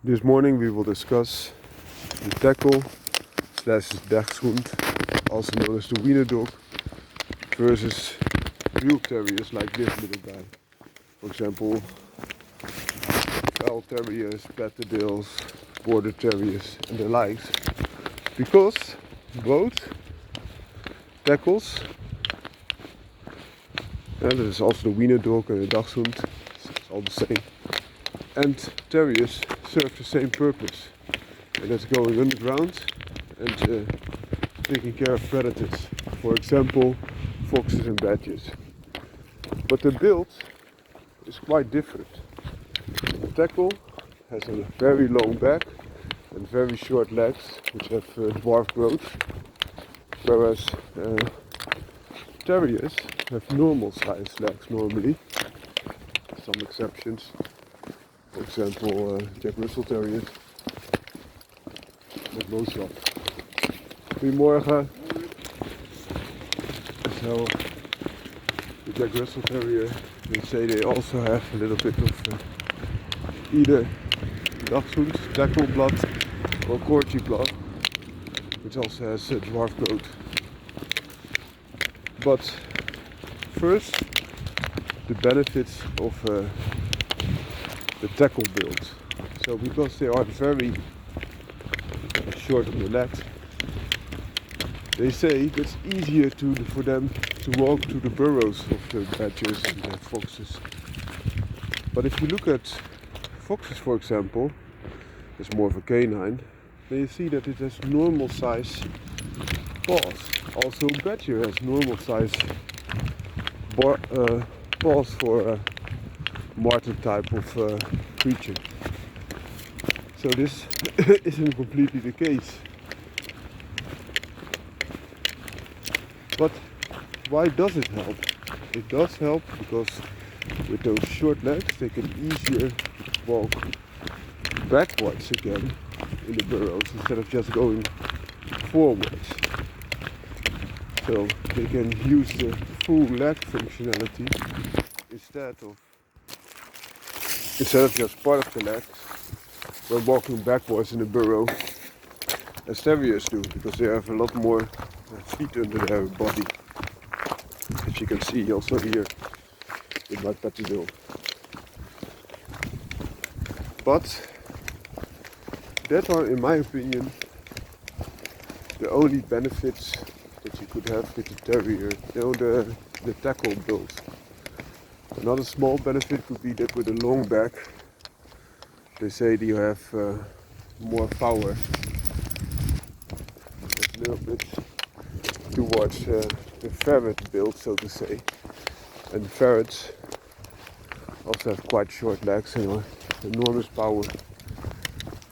This morning we will discuss the Teckel slash Dachshund, also known as the Wiener dog, versus real terriers like this little guy. For example, Terriers, Patterdales, Border Terriers and the likes. Because both Teckels, and there is also the Wiener dog and the Dachshund, it's all the same, and Terriers serve the same purpose, and that's going underground and taking care of predators, for example foxes and badgers. But the build is quite different. The Teckel has a very long back and very short legs, which have dwarf growth, whereas Terriers have normal sized legs normally, some exceptions. For example, Jack Russell Terriers, met motion. Goedemorgen. So, the Jack Russell Terrier, they say they also have a little bit of either Dachshund, Teckel blood or Corgi blood, which also has dwarf growth. But first, the benefits of the Teckel build. So because they are very short on the legs, they say it's easier for them to walk to the burrows of the badgers and the foxes. But if you look at foxes, for example, it's more of a canine, then you see that it has normal size paws. Also badger has normal size paws for marten type of creature. So this isn't completely the case. But why does it help? It does help because with those short legs they can easier walk backwards again in the burrows instead of just going forwards. So they can use the full leg functionality instead of just part of the legs when walking backwards in the burrow, as Terriers do, because they have a lot more feet under their body, as you can see also here in my Patterdale. But that are, in my opinion, the only benefits that you could have with the Terrier, the Teckel build. Another small benefit could be that with a long back, they say that you have more power. That's a little bit towards the ferret build, so to say. And ferrets also have quite short legs and enormous power.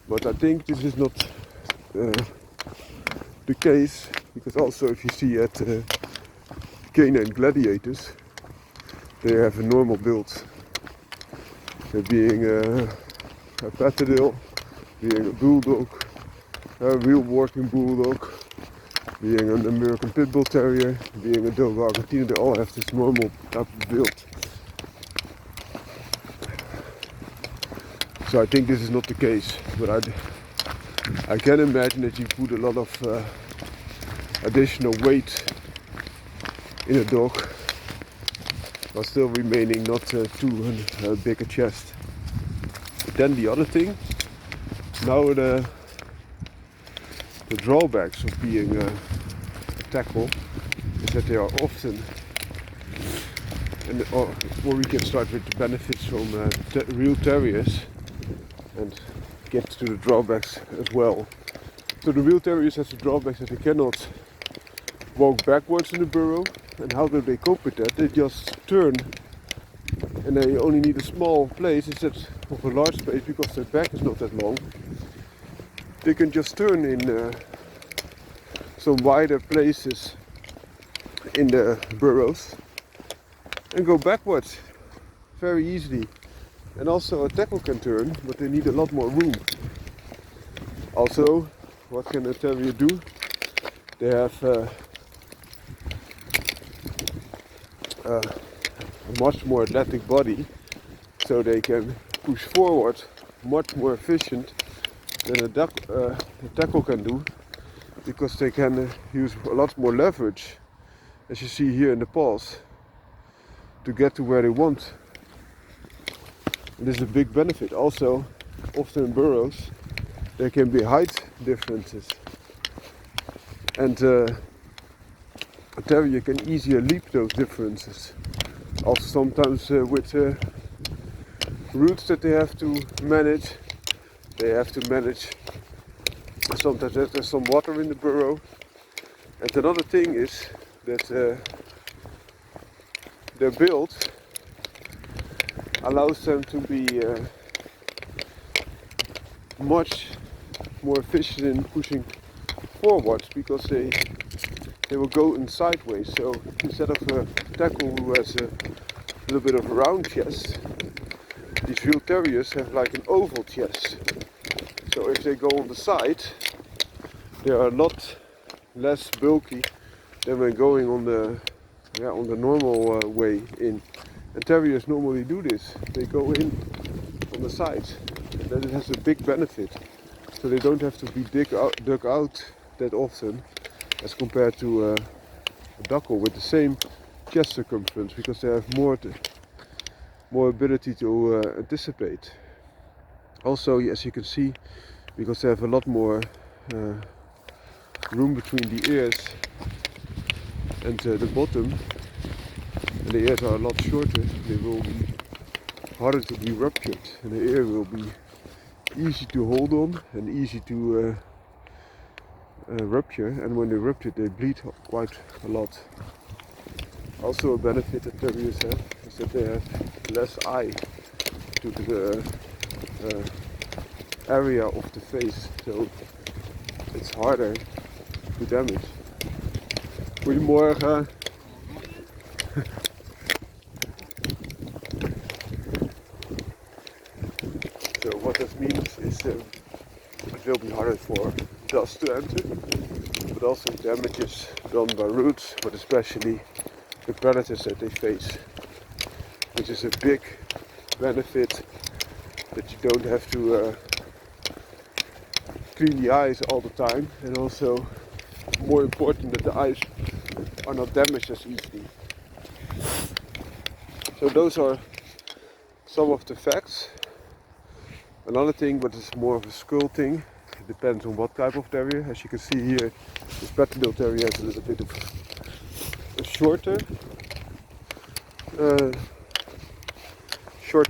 But I think this is not the case, because also if you see at canine gladiators, they have a normal build. They're being a Patterdale, being a bulldog, a real working bulldog, being an American pit bull terrier, being a Dogo Argentina, they all have this normal type of build. So I think this is not the case, but I can imagine that you put a lot of additional weight in a dog while still remaining not too big a chest. But then the other thing, now the drawbacks of being a Teckel is that they are often, or we can start with the benefits from real Terriers and get to the drawbacks as well. So the real Terriers has the drawbacks that they cannot walk backwards in the burrow, and how do they cope with that? They just turn, and they only need a small place instead of a large space because their back is not that long. They can just turn in some wider places in the burrows and go backwards very easily. And also a Teckel can turn, but they need a lot more room. Also, what can a Terrier do? They have a much more athletic body, so they can push forward much more efficient than a Teckel can do, because they can use a lot more leverage, as you see here in the paws, to get to where they want. And this is a big benefit. Also, often in burrows there can be height differences, and a terrier can easier leap those differences. Also sometimes with roots that they have to manage, sometimes there's some water in the burrow. And another thing is that their build allows them to be much more efficient in pushing forwards, because they will go in sideways. So instead of a Teckel who has a little bit of a round chest, these real terriers have like an oval chest. So if they go on the side, they are a lot less bulky than when going on the normal way in. And terriers normally do this. They go in on the sides, and then it has a big benefit. So they don't have to be dug out that often as compared to a Dachshund with the same chest circumference, because they have more ability to anticipate. Also, as you can see, because they have a lot more room between the ears and the bottom, and the ears are a lot shorter, they will be harder to be ruptured, and the ear will be easy to hold on and easy to rupture, and when they rupture they bleed quite a lot. Also a benefit that terriers have is that they have less eye to the area of the face, so it's harder to damage. Goedemorgen. So what that means is it will be harder for dust to enter, but also damages done by roots, but especially the predators that they face, which is a big benefit, that you don't have to clean the eyes all the time, and also more important that the eyes are not damaged as easily. So those are some of the facts. Another thing, but it's more of a skull thing, it depends on what type of terrier. As you can see here, this Patterdale Terrier has a little bit of a shorter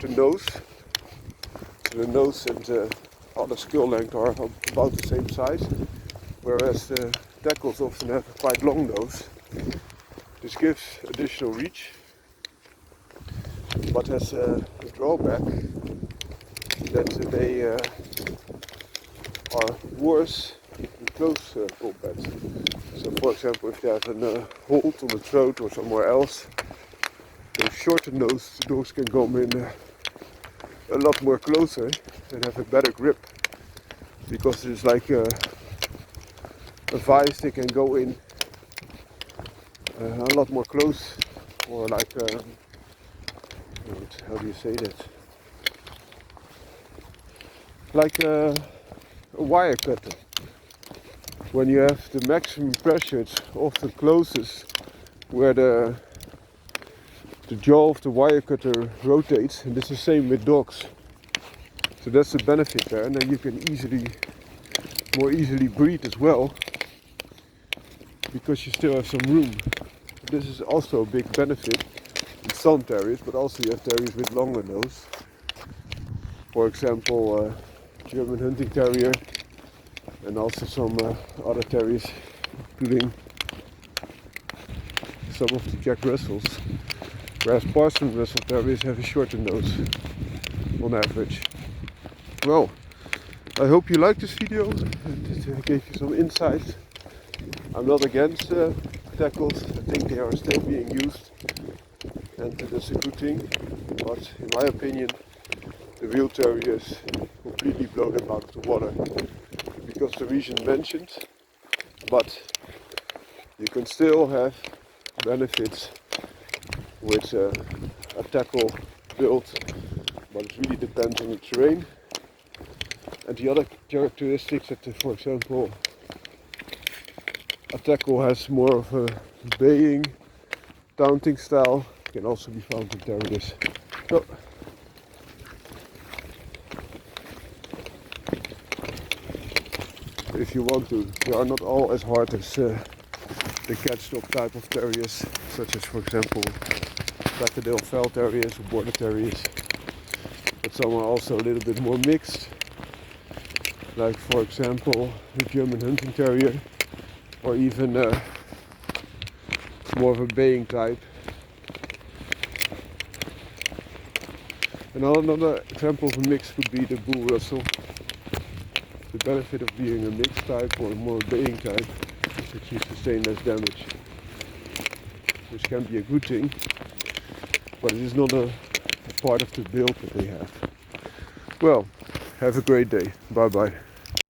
nose. So the nose and the other skull length are about the same size, whereas the Teckels often have a quite long nose. This gives additional reach, but has a drawback that they are worse in close combat. So for example, if they have a hold on the throat or somewhere else, the shorter nose dogs can come in a lot more closer and have a better grip, because it's like a vice. They can go in a lot more close, or like how do you say that? Like a wire cutter. When you have the maximum pressure, it's often closest where the jaw of the wire cutter rotates, and this is the same with dogs. So that's the benefit there, and then you can more easily breed as well, because you still have some room. This is also a big benefit in some terriers, but also you have terriers with longer nose. For example, German hunting terrier, and also some other terriers, including some of the Jack Russells. Whereas Parson Russell terriers have a shorter nose on average. Well, I hope you liked this video and it gave you some insight. I'm not against Teckels. I think they are still being used, and that's a good thing. But in my opinion, the real terriers completely blow them out of the water, because the reason mentioned. But you can still have benefits with a Teckel build, but it really depends on the terrain And the other characteristics that, for example, a Teckel has more of a baying, taunting style, can also be found in Terriers. So, if you want to, they are not all as hard as the catch dog type of Terriers, such as, for example, Patterdale Fell Terriers or Border Terriers. But some are also a little bit more mixed, like for example the German Hunting Terrier, or even more of a baying type. Another example of a mix would be the Bull Russell. The benefit of being a mixed type or a more baying type is that you sustain less damage, which can be a good thing, but it is not a part of the build that they have. Well, have a great day. Bye bye.